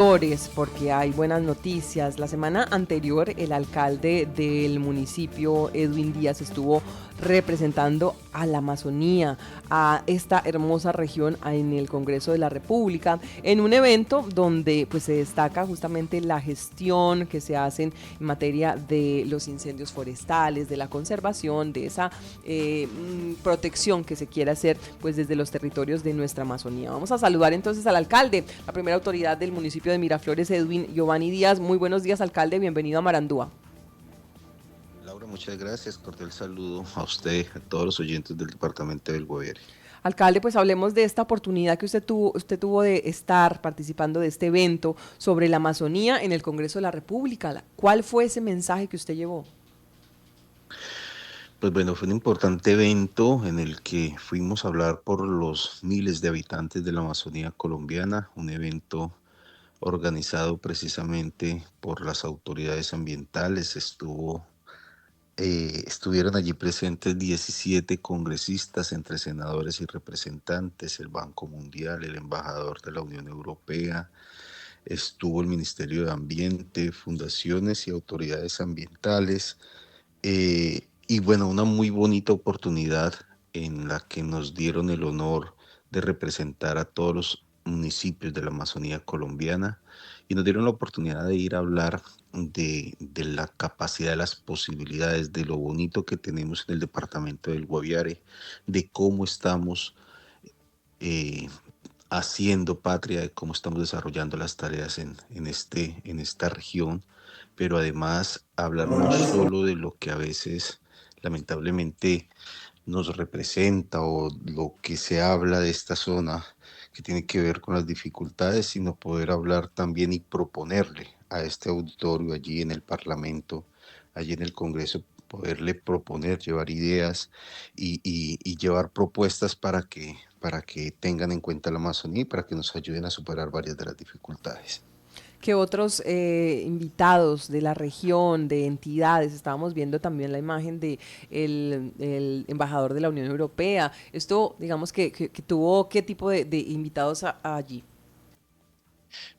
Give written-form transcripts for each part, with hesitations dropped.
Flores, porque hay buenas noticias. La semana anterior, el alcalde del municipio, Edwin Díaz, estuvo representando a la Amazonía, a esta hermosa región en el Congreso de la República, en un evento donde pues se destaca justamente la gestión que se hace en materia de los incendios forestales, de la conservación, de esa protección que se quiere hacer pues desde los territorios de nuestra Amazonía. Vamos a saludar entonces al alcalde, la primera autoridad del municipio de Miraflores, Edwin Giovanni Díaz. Muy buenos días, alcalde, bienvenido a Marandúa. Laura, muchas gracias. Cordial saludo a usted, a todos los oyentes del departamento del Guaviare. Alcalde, pues hablemos de esta oportunidad que usted tuvo de estar participando de este evento sobre la Amazonía en el Congreso de la República. ¿Cuál fue ese mensaje que usted llevó? Pues bueno, fue un importante evento en el que fuimos a hablar por los miles de habitantes de la Amazonía colombiana, un evento organizado precisamente por las autoridades ambientales. Estuvieron allí presentes 17 congresistas entre senadores y representantes, el Banco Mundial, el embajador de la Unión Europea. Estuvo el Ministerio de Ambiente, fundaciones y autoridades ambientales. Y bueno, una muy bonita oportunidad en la que nos dieron el honor de representar a todos los municipios de la Amazonía colombiana y nos dieron la oportunidad de ir a hablar de la capacidad, de las posibilidades, de lo bonito que tenemos en el departamento del Guaviare, de cómo estamos eh, haciendo patria, de cómo estamos desarrollando las tareas en esta región, pero además hablar no solo de lo que a veces lamentablemente nos representa o lo que se habla de esta zona que tiene que ver con las dificultades, sino poder hablar también y proponerle a este auditorio allí en el Parlamento, allí en el Congreso, poderle proponer, llevar ideas y llevar propuestas para que tengan en cuenta la Amazonía y para que nos ayuden a superar varias de las dificultades. ¿Qué otros invitados de la región, de entidades? Estábamos viendo también la imagen de el embajador de la Unión Europea. Esto, digamos que tuvo qué tipo de invitados allí.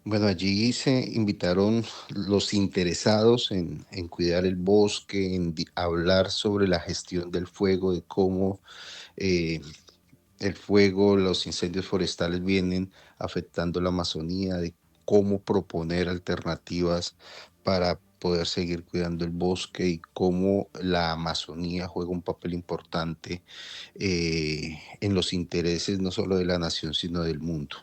Bueno, allí se invitaron los interesados en cuidar el bosque, hablar sobre la gestión del fuego, de cómo eh, el fuego, los incendios forestales vienen afectando la Amazonía, de cómo proponer alternativas para poder seguir cuidando el bosque y cómo la Amazonía juega un papel importante en los intereses no solo de la nación, sino del mundo.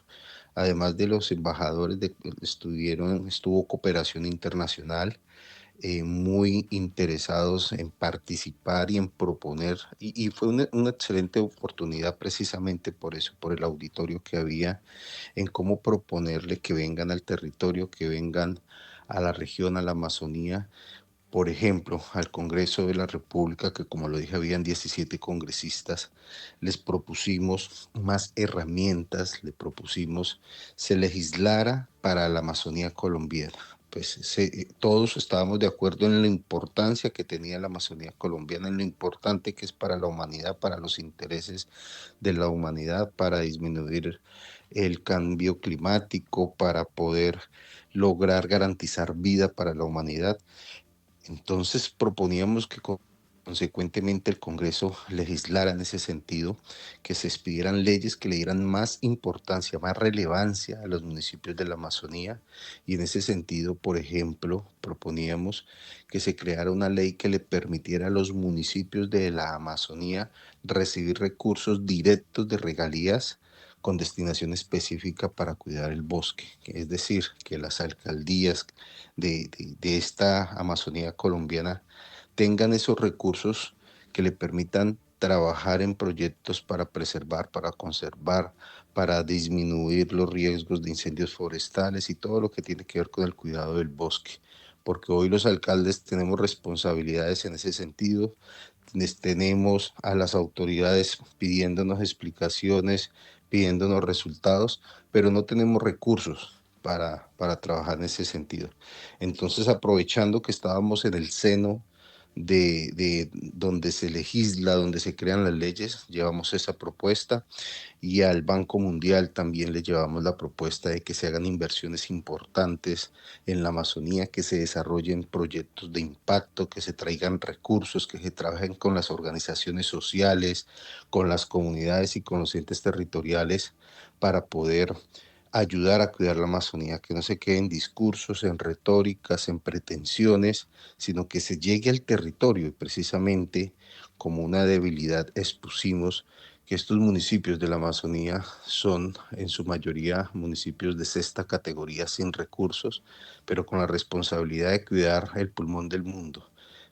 Además de los embajadores, estuvo cooperación internacional, muy interesados en participar y en proponer, y fue una excelente oportunidad precisamente por eso, por el auditorio que había, en cómo proponerle que vengan al territorio, que vengan a la región, a la Amazonía, por ejemplo, al Congreso de la República, que como lo dije, habían 17 congresistas, les propusimos más herramientas, le propusimos se legislara para la Amazonía colombiana. Todos estábamos de acuerdo en la importancia que tenía la Amazonía colombiana, en lo importante que es para la humanidad, para los intereses de la humanidad, para disminuir el cambio climático, para poder lograr garantizar vida para la humanidad. Entonces proponíamos que consecuentemente el Congreso legislara en ese sentido, que se expidieran leyes que le dieran más importancia, más relevancia a los municipios de la Amazonía. Y en ese sentido, por ejemplo, proponíamos que se creara una ley que le permitiera a los municipios de la Amazonía recibir recursos directos de regalías con destinación específica para cuidar el bosque. Es decir, que las alcaldías de esta Amazonía colombiana tengan esos recursos que le permitan trabajar en proyectos para preservar, para conservar, para disminuir los riesgos de incendios forestales y todo lo que tiene que ver con el cuidado del bosque. Porque hoy los alcaldes tenemos responsabilidades en ese sentido, tenemos a las autoridades pidiéndonos explicaciones, pidiéndonos resultados, pero no tenemos recursos para trabajar en ese sentido. Entonces, aprovechando que estábamos en el seno de donde se legisla, donde se crean las leyes, llevamos esa propuesta y al Banco Mundial también le llevamos la propuesta de que se hagan inversiones importantes en la Amazonía, que se desarrollen proyectos de impacto, que se traigan recursos, que se trabajen con las organizaciones sociales, con las comunidades y con los entes territoriales para poder ayudar a cuidar la Amazonía, que no se quede en discursos, en retóricas, en pretensiones, sino que se llegue al territorio y precisamente como una debilidad expusimos que estos municipios de la Amazonía son en su mayoría municipios de sexta categoría sin recursos, pero con la responsabilidad de cuidar el pulmón del mundo.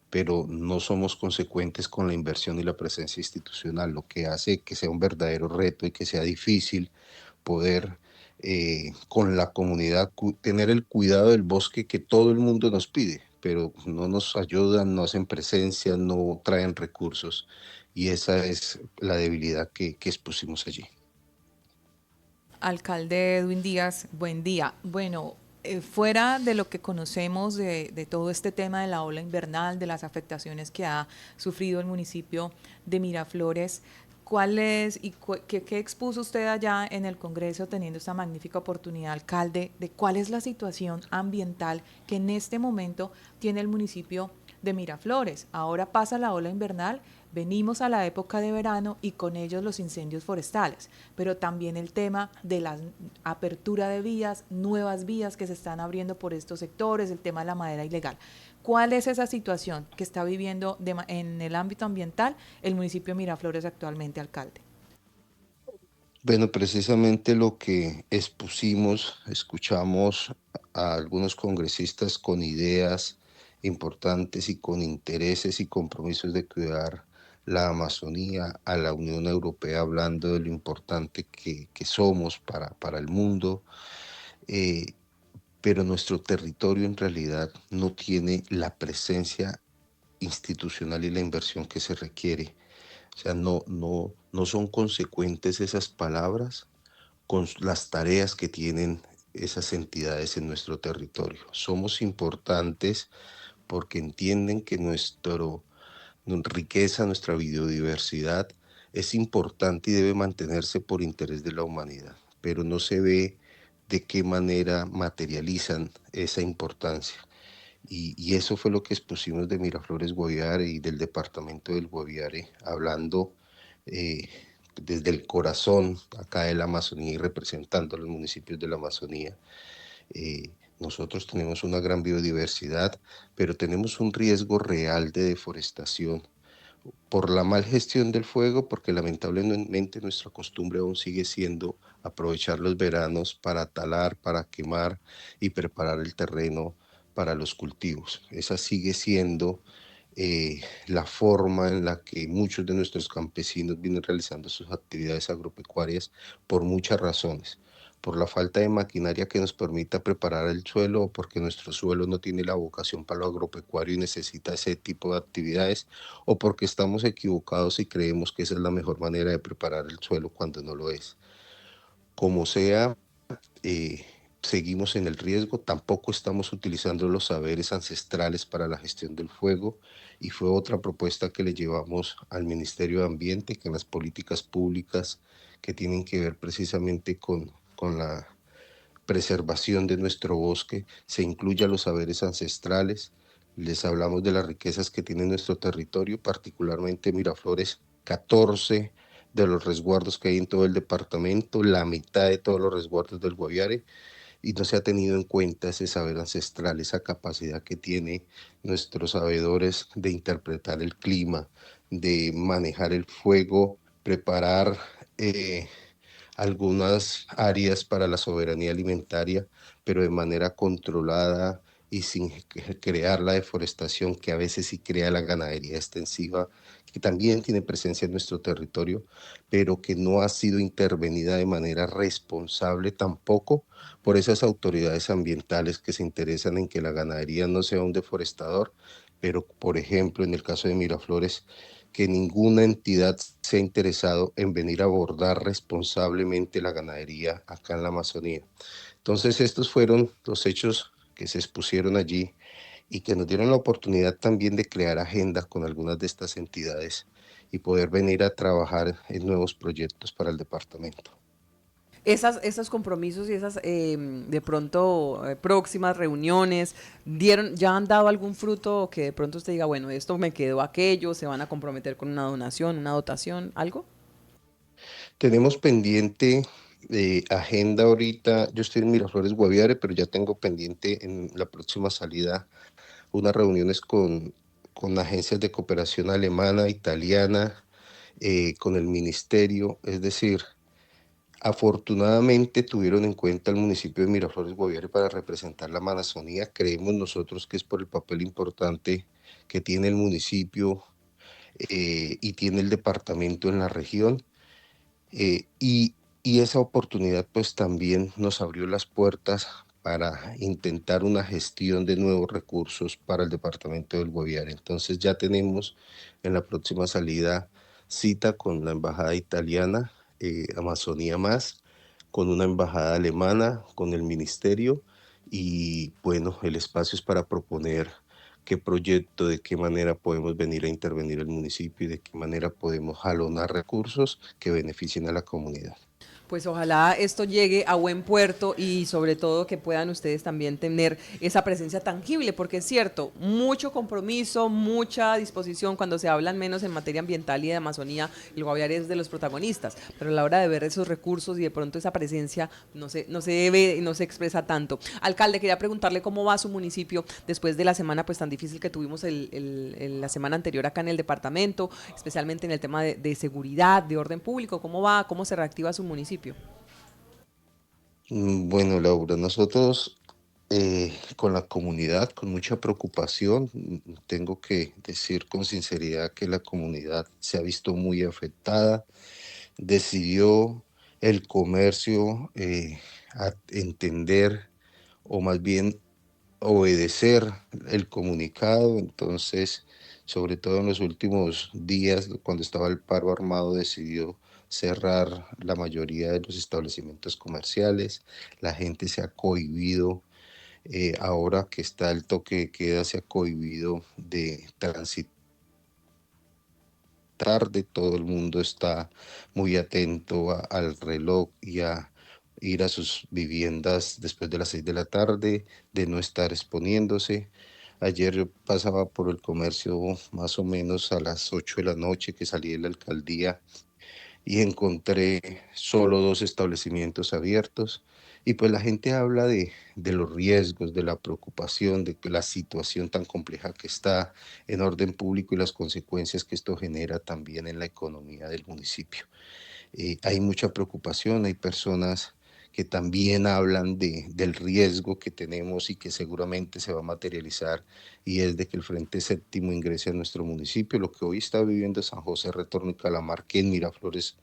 Pero no somos consecuentes con la inversión y la presencia institucional, lo que hace que sea un verdadero reto y que sea difícil poder con la comunidad tener el cuidado del bosque que todo el mundo nos pide, pero no nos ayudan, no hacen presencia, no traen recursos y esa es la debilidad que expusimos allí. Alcalde Edwin Díaz, buen día. Bueno, fuera de lo que conocemos de todo este tema de la ola invernal, de las afectaciones que ha sufrido el municipio de Miraflores, ¿cuál es y qué expuso usted allá en el Congreso teniendo esta magnífica oportunidad, alcalde, de cuál es la situación ambiental que en este momento tiene el municipio de Miraflores? Ahora pasa la ola invernal, venimos a la época de verano y con ellos los incendios forestales, pero también el tema de la apertura de vías, nuevas vías que se están abriendo por estos sectores, el tema de la madera ilegal. ¿Cuál es esa situación que está viviendo en el ámbito ambiental el municipio de Miraflores actualmente, alcalde? Bueno, precisamente lo que expusimos, escuchamos a algunos congresistas con ideas importantes y con intereses y compromisos de cuidar la Amazonía, a la Unión Europea hablando de lo importante que somos para el mundo, eh, pero nuestro territorio en realidad no tiene la presencia institucional y la inversión que se requiere. O sea, no son consecuentes esas palabras con las tareas que tienen esas entidades en nuestro territorio. Somos importantes porque entienden que nuestra riqueza, nuestra biodiversidad es importante y debe mantenerse por interés de la humanidad, pero no se ve de qué manera materializan esa importancia. Y eso fue lo que expusimos de Miraflores Guaviare y del departamento del Guaviare, hablando eh, desde el corazón acá de la Amazonía y representando a los municipios de la Amazonía. Eh, Nosotros tenemos una gran biodiversidad, pero tenemos un riesgo real de deforestación por la mal gestión del fuego, porque lamentablemente nuestra costumbre aún sigue siendo aprovechar los veranos para talar, para quemar y preparar el terreno para los cultivos. Esa sigue siendo la forma en la que muchos de nuestros campesinos vienen realizando sus actividades agropecuarias por muchas razones. Por la falta de maquinaria que nos permita preparar el suelo o porque nuestro suelo no tiene la vocación para lo agropecuario y necesita ese tipo de actividades o porque estamos equivocados y creemos que esa es la mejor manera de preparar el suelo cuando no lo es. Como sea, eh, seguimos en el riesgo, tampoco estamos utilizando los saberes ancestrales para la gestión del fuego y fue otra propuesta que le llevamos al Ministerio de Ambiente, que en las políticas públicas que tienen que ver precisamente con la preservación de nuestro bosque se incluya los saberes ancestrales. Les hablamos de las riquezas que tiene nuestro territorio, particularmente Miraflores, 14 de los resguardos que hay en todo el departamento, la mitad de todos los resguardos del Guaviare, y no se ha tenido en cuenta ese saber ancestral, esa capacidad que tiene nuestros sabedores de interpretar el clima, de manejar el fuego, preparar algunas áreas para la soberanía alimentaria, pero de manera controlada y sin crear la deforestación que a veces sí crea la ganadería extensiva, que también tiene presencia en nuestro territorio, pero que no ha sido intervenida de manera responsable tampoco por esas autoridades ambientales que se interesan en que la ganadería no sea un deforestador, pero por ejemplo en el caso de Miraflores, que ninguna entidad se ha interesado en venir a abordar responsablemente la ganadería acá en la Amazonía. Entonces, estos fueron los hechos que se expusieron allí y que nos dieron la oportunidad también de crear agenda con algunas de estas entidades y poder venir a trabajar en nuevos proyectos para el departamento. Esos compromisos y esas de pronto próximas reuniones ya han dado algún fruto que de pronto usted diga, bueno, esto me quedó aquello, se van a comprometer con una donación, una dotación, algo. Tenemos pendiente agenda ahorita, yo estoy en Miraflores Guaviare, pero ya tengo pendiente en la próxima salida unas reuniones con agencias de cooperación alemana, italiana, con el ministerio, es decir, afortunadamente tuvieron en cuenta el municipio de Miraflores Guaviare para representar la Amazonía. Creemos nosotros que es por el papel importante que tiene el municipio y tiene el departamento en la región. Y esa oportunidad pues también nos abrió las puertas para intentar una gestión de nuevos recursos para el departamento del Guaviare. Entonces ya tenemos en la próxima salida cita con la embajada italiana, Amazonía Más, con una embajada alemana, con el ministerio y bueno, el espacio es para proponer qué proyecto, de qué manera podemos venir a intervenir el municipio y de qué manera podemos jalonar recursos que beneficien a la comunidad. Pues ojalá esto llegue a buen puerto y sobre todo que puedan ustedes también tener esa presencia tangible, porque es cierto, mucho compromiso, mucha disposición cuando se hablan menos en materia ambiental y de Amazonía, el Guaviare es de los protagonistas, pero a la hora de ver esos recursos y de pronto esa presencia no se debe, no se expresa tanto. Alcalde, quería preguntarle cómo va su municipio después de la semana pues tan difícil que tuvimos la semana anterior acá en el departamento, especialmente en el tema de seguridad, de orden público, ¿cómo va? ¿Cómo se reactiva su municipio? Bueno, Laura, nosotros con la comunidad, con mucha preocupación, tengo que decir con sinceridad que la comunidad se ha visto muy afectada. Decidió el comercio a entender o más bien obedecer el comunicado. Entonces, sobre todo en los últimos días, cuando estaba el paro armado, decidió cerrar la mayoría de los establecimientos comerciales. La gente se ha cohibido, ahora que está el toque de queda, se ha cohibido de transitar. Todo el mundo está muy atento al reloj y a ir a sus viviendas después de las 6 de la tarde, de no estar exponiéndose. Ayer yo pasaba por el comercio más o menos a las 8 de la noche que salí de la alcaldía y encontré solo 2 establecimientos abiertos. Y pues la gente habla de los riesgos, de la preocupación, de que la situación tan compleja que está en orden público y las consecuencias que esto genera también en la economía del municipio. Hay mucha preocupación, hay personas que también hablan del riesgo que tenemos y que seguramente se va a materializar, y es de que el Frente Séptimo ingrese a nuestro municipio. Lo que hoy está viviendo San José, Retorno y Calamar, que en Miraflores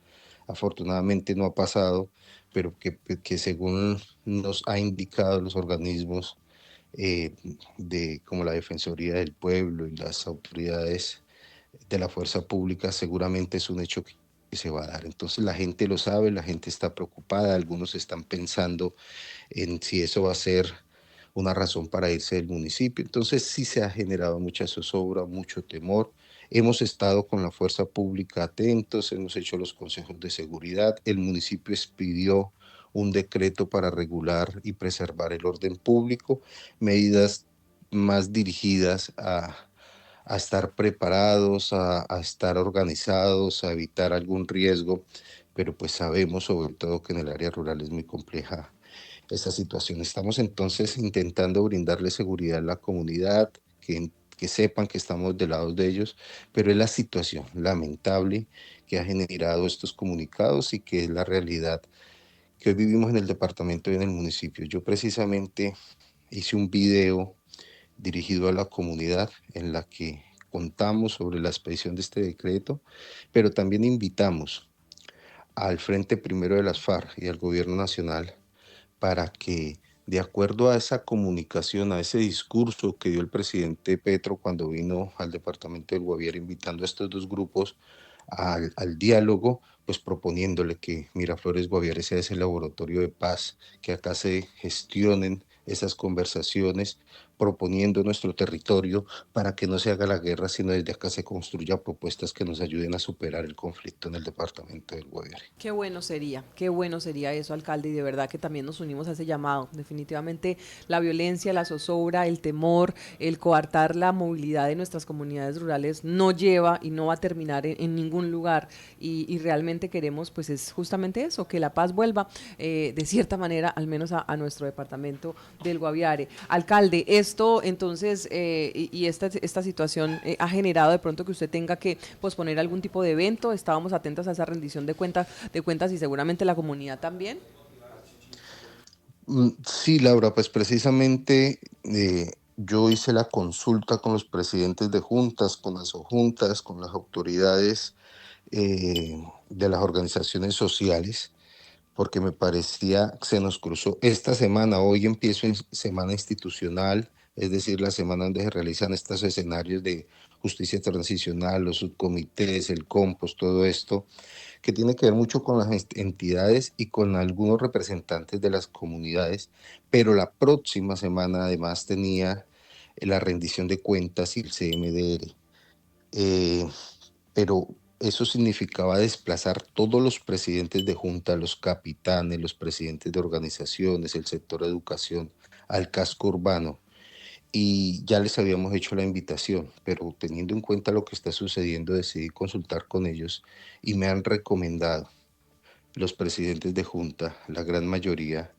afortunadamente no ha pasado, pero que según nos ha indicado los organismos eh, como la Defensoría del Pueblo y las autoridades de la fuerza pública, seguramente es un hecho que se va a dar. Entonces la gente lo sabe, la gente está preocupada, algunos están pensando en si eso va a ser una razón para irse del municipio. Entonces sí se ha generado mucha zozobra, mucho temor. Hemos estado con la fuerza pública atentos, hemos hecho los consejos de seguridad. El municipio expidió un decreto para regular y preservar el orden público, medidas más dirigidas a estar preparados, a estar organizados, a evitar algún riesgo, pero pues sabemos sobre todo que en el área rural es muy compleja esta situación. Estamos entonces intentando brindarle seguridad a la comunidad, que sepan que estamos del lado de ellos, pero es la situación lamentable que ha generado estos comunicados y que es la realidad que hoy vivimos en el departamento y en el municipio. Yo precisamente hice un video dirigido a la comunidad en la que contamos sobre la expedición de este decreto, pero también invitamos al Frente Primero de las FARC y al Gobierno Nacional para que, de acuerdo a esa comunicación, a ese discurso que dio el presidente Petro cuando vino al departamento del Guaviare invitando a estos dos grupos al diálogo, pues proponiéndole que Miraflores Guaviare sea ese laboratorio de paz, que acá se gestionen esas conversaciones, proponiendo nuestro territorio para que no se haga la guerra, sino desde acá se construya propuestas que nos ayuden a superar el conflicto en el departamento del Guaviare. qué bueno sería eso, alcalde, y de verdad que también nos unimos a ese llamado. Definitivamente la violencia, la zozobra, el temor, el coartar la movilidad de nuestras comunidades rurales no lleva y no va a terminar en ningún lugar. Y realmente queremos, pues es justamente eso, que la paz vuelva de cierta manera, al menos a nuestro departamento del Guaviare. Alcalde, esto entonces y esta situación ha generado de pronto que usted tenga que posponer algún tipo de evento. Estábamos atentas a esa rendición de cuentas y seguramente la comunidad también. Sí, Laura, pues precisamente yo hice la consulta con los presidentes de juntas, con las juntas, con las autoridades de las organizaciones sociales, porque me parecía que se nos cruzó esta semana. Hoy empiezo en semana institucional, es decir, la semana donde se realizan estos escenarios de justicia transicional, los subcomités, el compost, todo esto, que tiene que ver mucho con las entidades y con algunos representantes de las comunidades, pero la próxima semana además tenía la rendición de cuentas y el CMDR. Eh, pero eso significaba desplazar todos los presidentes de junta, los capitanes, los presidentes de organizaciones, el sector de educación, al casco urbano. Y ya les habíamos hecho la invitación, pero teniendo en cuenta lo que está sucediendo, decidí consultar con ellos y me han recomendado los presidentes de junta, la gran mayoría,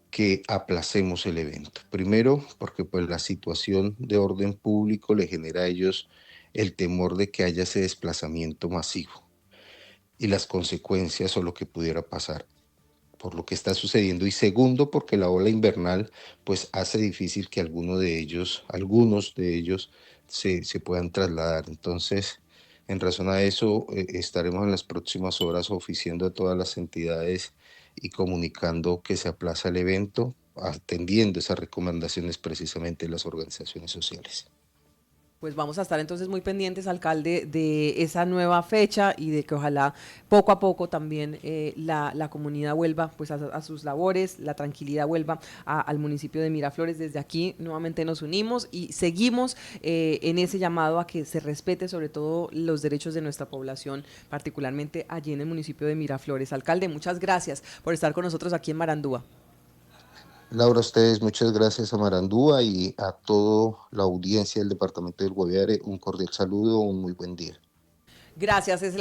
que aplacemos el evento. Primero, porque pues la situación de orden público le genera a ellos el temor de que haya ese desplazamiento masivo y las consecuencias o lo que pudiera pasar por lo que está sucediendo. Y segundo, porque la ola invernal pues hace difícil que algunos de ellos se puedan trasladar. Entonces, en razón a eso, estaremos en las próximas horas oficiando a todas las entidades y comunicando que se aplaza el evento, atendiendo esas recomendaciones precisamente de las organizaciones sociales. Pues vamos a estar entonces muy pendientes, alcalde, de esa nueva fecha y de que ojalá poco a poco también la comunidad vuelva pues a sus labores, la tranquilidad vuelva al municipio de Miraflores. Desde aquí nuevamente nos unimos y seguimos en ese llamado a que se respete sobre todo los derechos de nuestra población, particularmente allí en el municipio de Miraflores. Alcalde, muchas gracias por estar con nosotros aquí en Marandúa. Laura, a ustedes muchas gracias a Marandúa y a toda la audiencia del departamento del Guaviare. Un cordial saludo, un muy buen día. Gracias, es